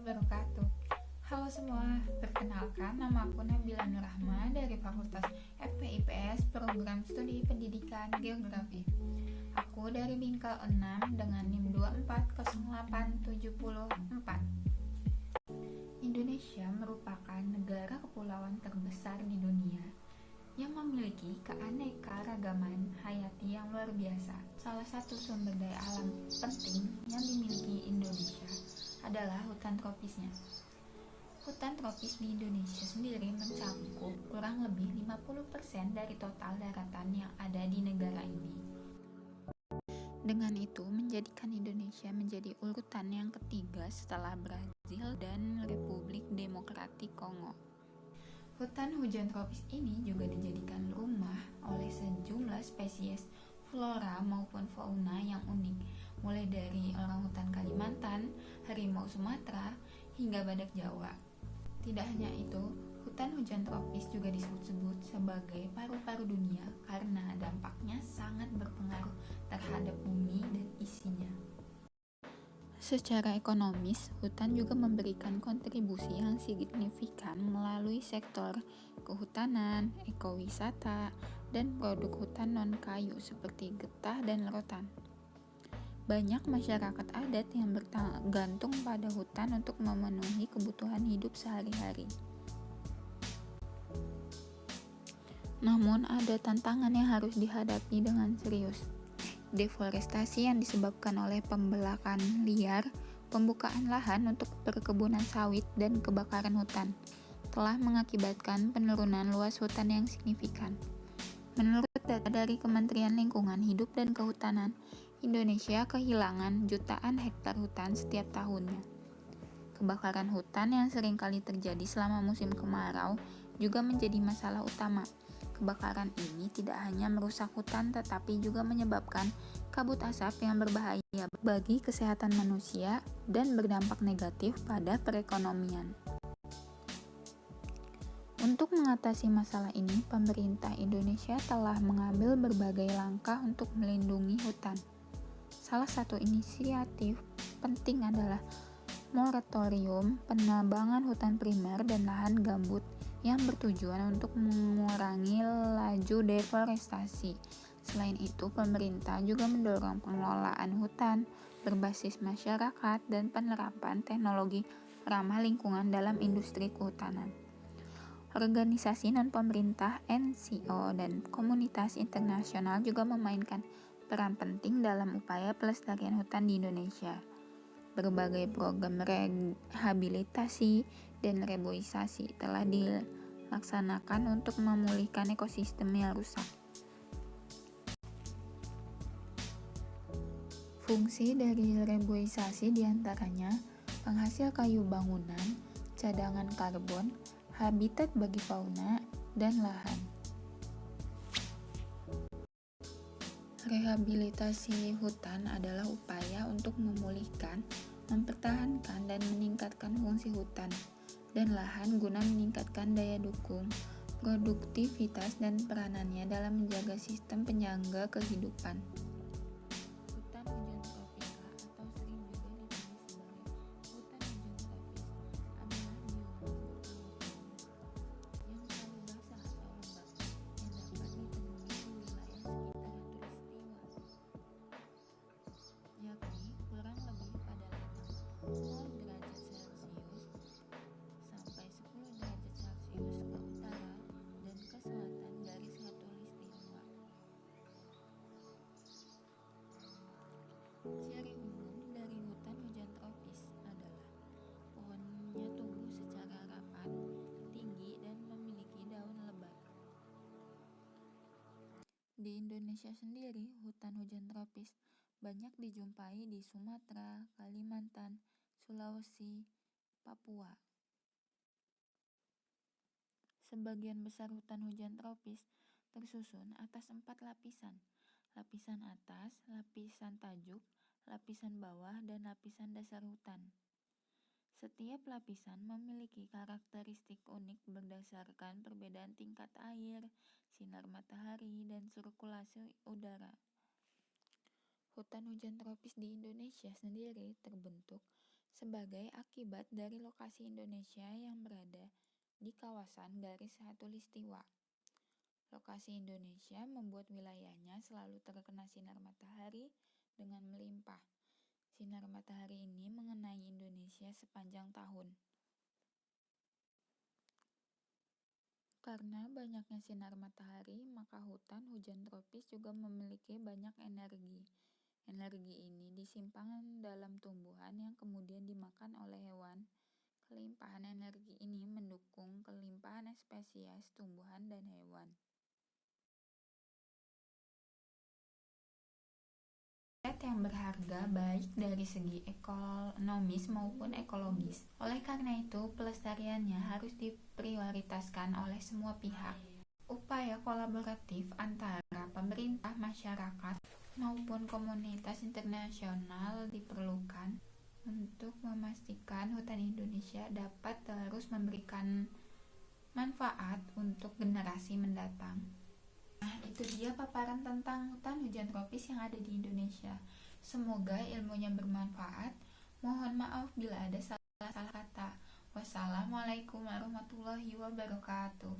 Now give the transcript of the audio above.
wabarakatuh. Halo semua, perkenalkan nama aku Nabila Nurrahma dari Fakultas FPIPS Program Studi Pendidikan Geografi. Aku dari Bingkai 6 dengan NIM 2408744. Indonesia merupakan negara kepulauan terbesar di dunia yang memiliki keanekaragaman hayati yang luar biasa. Salah satu sumber daya alam penting yang dimiliki Indonesia adalah hutan tropisnya. Hutan tropis di Indonesia sendiri mencakup kurang lebih 50% dari total daratan yang ada di negara ini. Dengan itu menjadikan Indonesia menjadi urutan yang ketiga setelah Brazil dan Republik Demokratik Kongo. Hutan hujan tropis ini juga dijadikan rumah oleh sejumlah spesies flora maupun fauna yang unik, mulai dari orangutan Kalimantan, harimau Sumatera, hingga badak Jawa. Tidak hanya itu, hutan hujan tropis juga disebut-sebut sebagai paru-paru dunia karena dampaknya sangat berpengaruh terhadap bumi dan isinya. Secara ekonomis, hutan juga memberikan kontribusi yang signifikan melalui sektor kehutanan, ekowisata, dan produk hutan non-kayu seperti getah dan rotan. Banyak masyarakat adat yang bergantung pada hutan untuk memenuhi kebutuhan hidup sehari-hari. Namun ada tantangan yang harus dihadapi dengan serius. Deforestasi yang disebabkan oleh pembelakan liar, pembukaan lahan untuk perkebunan sawit, dan kebakaran hutan telah mengakibatkan penurunan luas hutan yang signifikan. Menurut data dari Kementerian Lingkungan Hidup dan Kehutanan, Indonesia kehilangan jutaan hektar hutan setiap tahunnya. Kebakaran hutan yang sering kali terjadi selama musim kemarau juga menjadi masalah utama. Kebakaran ini tidak hanya merusak hutan tetapi juga menyebabkan kabut asap yang berbahaya bagi kesehatan manusia dan berdampak negatif pada perekonomian. Untuk mengatasi masalah ini, pemerintah Indonesia telah mengambil berbagai langkah untuk melindungi hutan. Salah satu inisiatif penting adalah moratorium penebangan hutan primer dan lahan gambut yang bertujuan untuk mengurangi laju deforestasi. Selain itu, pemerintah juga mendorong pengelolaan hutan berbasis masyarakat dan penerapan teknologi ramah lingkungan dalam industri kehutanan. Organisasi non-pemerintah, NGO, dan komunitas internasional juga memainkan peran penting dalam upaya pelestarian hutan di Indonesia. Berbagai program rehabilitasi dan reboisasi telah dilaksanakan untuk memulihkan ekosistem yang rusak. Fungsi dari reboisasi diantaranya penghasil kayu bangunan, cadangan karbon, habitat bagi fauna, dan lahan. Rehabilitasi hutan adalah upaya untuk memulihkan, mempertahankan, dan meningkatkan fungsi hutan dan lahan guna meningkatkan daya dukung, produktivitas, dan peranannya dalam menjaga sistem penyangga kehidupan. Hutan hujan tropika atau sering juga dikenal sebagai hutan hujan tropis adalah bioma berpelosok yang selalu basah atau lembab yang dapat ditemui di wilayah sekitar khatulistiwa, yakni kurang lebih pada lintang 0 derajat Celcius sampai 10 derajat Celcius ke utara dan ke selatan garis khatulistiwa. Ciri umum dari hutan hujan tropis adalah pohonnya tumbuh secara rapat, tinggi, dan memiliki daun lebat. Di Indonesia sendiri, hutan hujan tropis banyak dijumpai di Sumatera, Kalimantan, Sulawesi, Papua. Sebagian besar hutan hujan tropis tersusun atas 4 lapisan. Lapisan atas, lapisan tajuk, lapisan bawah, dan lapisan dasar hutan. Setiap lapisan memiliki karakteristik unik berdasarkan perbedaan tingkat air, sinar matahari, dan sirkulasi udara. Hutan hujan tropis di Indonesia sendiri terbentuk sebagai akibat dari lokasi Indonesia yang berada di kawasan garis khatulistiwa. Lokasi Indonesia membuat wilayahnya selalu terkena sinar matahari dengan melimpah. Sinar matahari ini mengenai Indonesia sepanjang tahun. Karena banyaknya sinar matahari, maka hutan hujan tropis juga memiliki banyak energi. Energi ini disimpan dalam tumbuhan yang kemudian dimakan oleh hewan. Kelimpahan energi ini mendukung kelimpahan spesies tumbuhan dan hewan. Yang berharga baik dari segi ekonomis maupun ekologis. Oleh karena itu, pelestariannya harus diprioritaskan oleh semua pihak. Upaya kolaboratif antara pemerintah, masyarakat, maupun komunitas internasional diperlukan untuk memastikan hutan Indonesia dapat terus memberikan manfaat untuk generasi mendatang. Nah, itu dia paparan tentang hutan hujan tropis yang ada di Indonesia. Semoga ilmunya bermanfaat. Mohon maaf bila ada salah kata. Wassalamualaikum warahmatullahi wabarakatuh.